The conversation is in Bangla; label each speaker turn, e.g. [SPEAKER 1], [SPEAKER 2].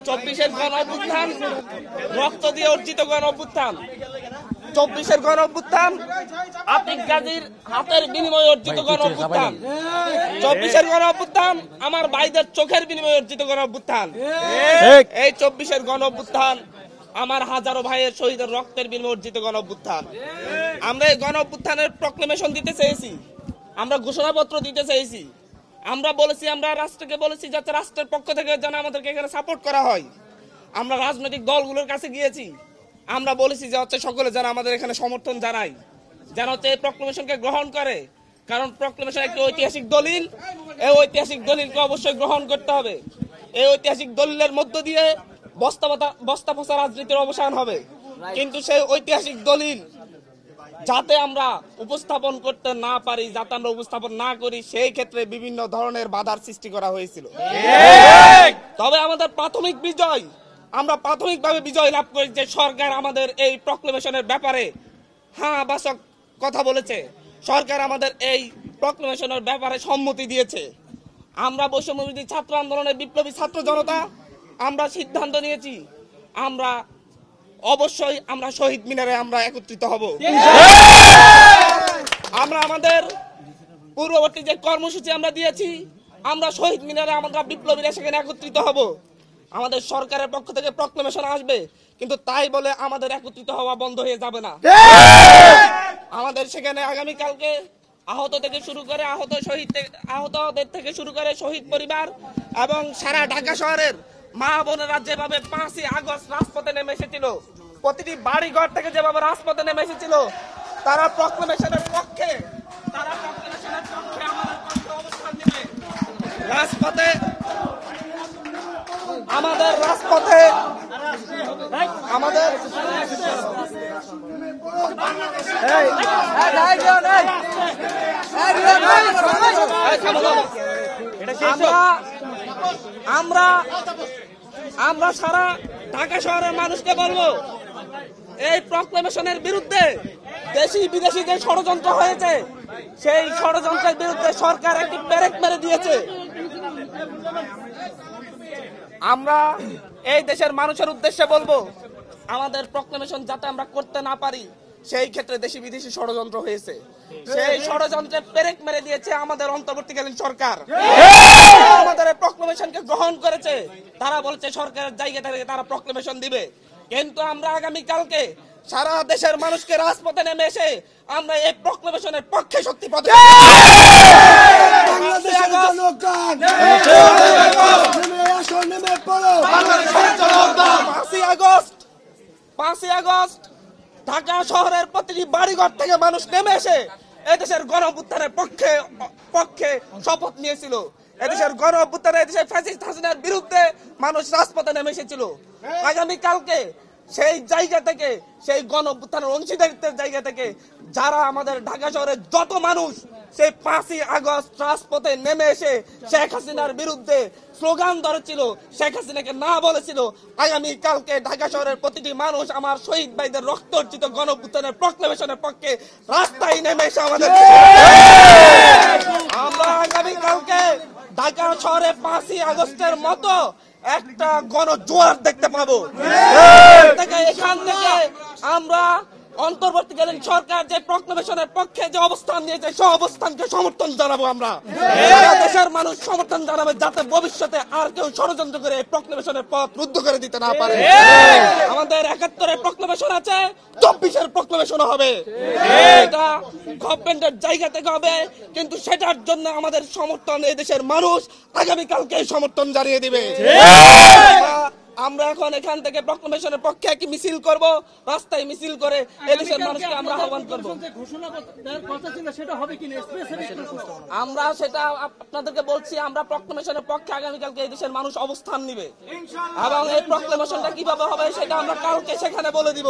[SPEAKER 1] 24-এর গণ অভ্যুত্থান রক্ত দিয়ে অর্জিত গণ অভ্যুত্থান। 24-এর গণ অভ্যুত্থান আতিক গাজীর হাতের বিনিময়ে অর্জিত গণ অভ্যুত্থান। 24-এর গণ অভ্যুত্থান আমার ভাইদের চোখের বিনিময়ে অর্জিত গণ অভ্যুত্থান। এই 24-এর গণ অভ্যুত্থান আমার হাজারো ভাইয়ের শহীদের রক্তের বিনিময়ে অর্জিত গণ অভ্যুত্থান। আমরা এই গণ অভ্যুত্থানের প্রক্লেমেশন দিতে চেয়েছি, আমরা ঘোষণাপত্র দিতে চেয়েছি, আমরা বলেছি, আমরা রাষ্ট্রকে বলেছি যাতে রাষ্ট্রের পক্ষ থেকে যেন আমাদেরকে এখানে সাপোর্ট করা হয়। আমরা রাজনৈতিক দলগুলোর কাছে গিয়েছি, আমরা বলেছি যে হচ্ছে সকলে যেন আমাদের এখানে সমর্থন জানায়, যেন হচ্ছে এই প্রক্লেমেশনকে গ্রহণ করে, কারণ প্রক্লেমেশন একটি ঐতিহাসিক দলিল। এই ঐতিহাসিক দলিলকে অবশ্যই গ্রহণ করতে হবে। এই ঐতিহাসিক দলিলের মধ্য দিয়ে বস্তা পচা রাজনীতির অবসান হবে। কিন্তু সেই ঐতিহাসিক দলিল যাতে আমরা উপস্থাপন করতে না পারি, যাতে আমরা উপস্থাপন না করি, সেই ক্ষেত্রে বিভিন্ন ধরনের বাধার সৃষ্টি করা হয়েছিল। তবে আমাদের প্রাথমিক বিজয়, আমরা প্রাথমিকভাবে বিজয় লাভ করি যে সরকার আমাদের এই প্রক্লেমেশনের ব্যাপারে হ্যাঁ বাচক কথা বলেছে, সরকার আমাদের এই প্রক্লেমেশনের ব্যাপারে সম্মতি দিয়েছে। আমরা বৈষম্যবিরোধী ছাত্র আন্দোলনের বিপ্লবী ছাত্র জনতা আমরা সিদ্ধান্ত নিয়েছি, আমরা অবশ্যই আমরা শহীদ মিনারে আমরা একত্রিত হব। আমরা আমাদের পূর্ববর্তী যে কর্মসূচি আমরা দিয়েছি, আমরা শহীদ মিনারে আমরা বিপ্লবীরা সেখানে একত্রিত হব। আমাদের সরকারের পক্ষ থেকে প্রক্লেমেশন আসবে, কিন্তু তাই বলে আমাদের একত্রিত হওয়া বন্ধ হয়ে যাবে না। আমাদের সেখানে আগামীকালকে আহতদের থেকে শুরু করে শহীদ পরিবার এবং সারা ঢাকা শহরের মা বোনেরা যেভাবে 5ই আগস্ট রাজপথে নেমে এসেছিল, প্রতিটি বাড়ি ঘর থেকে যেভাবে রাজপথে নেমে এসেছিল, তারা প্রক্লেমেশনের পক্ষে আমাদের পক্ষে অবস্থান নেবে। রাজপথে আমাদের আমরা সারা ঢাকা শহরের মানুষকে বলবো, এই প্রক্লেমেশনের বিরুদ্ধে দেশি বিদেশি যে ষড়যন্ত্র হয়েছে, সেই ষড়যন্ত্রের বিরুদ্ধে সরকার একটি পেরেক মেরে দিয়েছে। আমরা এই দেশের মানুষের উদ্দেশ্যে বলবো, আমাদের প্রক্লেমেশন যাতে আমরা করতে না পারি, সেই ক্ষেত্রে দেশি বিদেশি ষড়যন্ত্র হয়েছে, সেই ষড়যন্ত্রের পেরেক মেরে দিয়েছে আমাদের অন্তর্বর্তীকালীন সরকার। আমাদের এই প্রক্লেমেশনকে গ্রহণ করেছে, তারা বলছে সরকারের জায়গা থেকে তারা প্রক্লেমেশন দিবে। কিন্তু আমরা আগামীকালকে সারা দেশের মানুষকে রাজপথে নেমে এসে আমরা এই প্রক্লেমেশনের পক্ষে শক্তি প্রদান। 5ই আগস্ট ঢাকা শহরের প্রতিটি বাড়িঘর থেকে মানুষ নেমে এসে এদেশের গণ অভ্যুত্থানের পক্ষে শপথ নিয়েছিল। এদেশের গণ অভ্যুত্থানে এদেশের ফ্যাসিস্ট হাসিনার বিরুদ্ধে মানুষ রাজপথে নেমে এসেছিল। আগামীকালকে সেই জায়গা থেকে, সেই গণ অভ্যুত্থানের অংশীদারিত্বের জায়গা থেকে যারা আমাদের ঢাকা শহরের যত মানুষ সেই 5ই আগস্ট রাজপথে নেমে এসে শেখ হাসিনার বিরুদ্ধে স্লোগান ধরেছিল, শেখ হাসিনাকে না বলেছিল, আগামীকালকে ঢাকা শহরের প্রতিটি মানুষ আমার শহীদ ভাইদের রক্ত অর্জিত গণ অভ্যুত্থানের প্রক্লেমেশনের পক্ষে রাস্তায় নেমে এসে আমাদের আমরা আগামীকালকে ঢাকা শহরে 5ই আগস্টের মতো একটা গণজোয়ার দেখতে পাবো। এখান থেকে আমরা অন্তর্বর্তীকালীন সরকার যে প্রক্লেমেশনের পক্ষে যে অবস্থান নিয়েছে, সেই অবস্থানকে সমর্থন জানাবো। আমরা দেশের মানুষ সমর্থন জানাবে, যাতে ভবিষ্যতে আর কেউ ষড়যন্ত্র করে এই প্রক্লেমেশনের পথ রুদ্ধ করে দিতে না পারে। আমাদের 71-এর প্রক্লেমেশন আছে, 24-এর প্রক্লেমেশন হবে, এটা গভর্নমেন্টের জায়গা থেকে হবে, কিন্তু সেটার জন্য আমাদের সমর্থন এই দেশের মানুষ আগামীকালকে সমর্থন জানিয়ে দিবে। আমরা এখন এখান থেকে প্রক্লেমেশনের পক্ষে একটি মিছিল করব, রাস্তায় মিছিল করে এদেশের মানুষকে আমরা আহ্বান করব। আমরা সেটা আপনাদেরকে বলছি, আমরা প্রক্লেমেশনের পক্ষে আগামীকালকে এদেশের মানুষ অবস্থান নিবে এবং এই প্রক্লেমেশনটা কিভাবে হবে সেটা আমরা কালকে সেখানে বলে দিব।